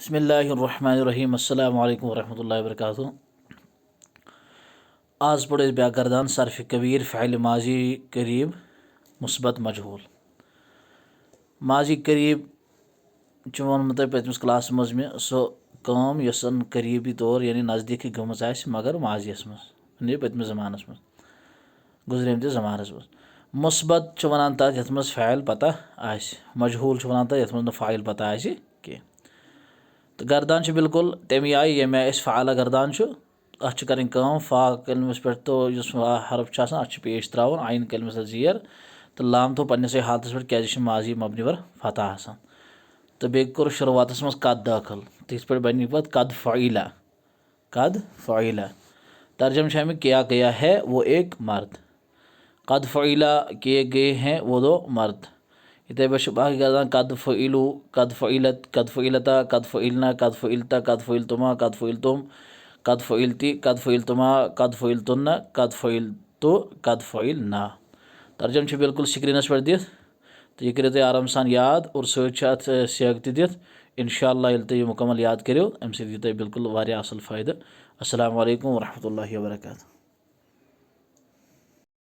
बिस्मिल्लाहिर्रहमानिर्रहीम अस्सलामु अलैकुम वरहमतुल्लाहि वबरकातुहू। आज पढ़ो ब्याक गर्दान सर्फ कबीर फ़ाइल माजी करीब मुस्बत मजहूल। माजी करीब वोनमुत पतमिस क्लास मज मे सो काम यस करीबी तौर यानी नज़दीक गमज आसि मगर माजियस मज पतमिस ज़मानस मज गुजरेमतिस ज़मानस मज। मुस्बत वनान तथ यथ मज फ़ाइल पता आसि, मजहूल वनान तथ यथ मज फ़ाइल पता आसि कह। तो गर्दान बिल्कुल तमी आय ये फ़ाला गर्दान अत कर फ़ा कलमस पे तो हरफ अत पेश त्रावन आइन कलमस ज़ेर तो लाम तो पन्नस हालतस पे क्या माजी मबनी वर फतह आसान। तो बे कोर शुरुआतस मज कद दाखिल तिथ पे बन पे कद फ़इला। तर्जम अमिक किया गया है वो एक मर्द, कद फ़इला किए गए हैं वो दो मर्द। इतने पे बाकी गर्दान कद फ़इलू, कद फ़इलत, कद फ़इलता, कद फ़इलना, कद फ़इलता, कद फ़इलतुमा, कद फ़इलतुम, कद फ़इलती, कद फ़इलतुमा, कद फ़इलतुन्ना, कद फ़इलतु, कद फ़इलना। तर्जम बिल्कुल स्क्रीनस पे दिथ तो यह करो आराम सान याद और सत सेग दिथ इंशाअल्लाह यह तुम मुकम्मल याद करो अम सो बिल्कुल वारिया असल फ़ायदा। अस्सलामु अलैकुम वरहमतुल्लाहि वबरकातुहू।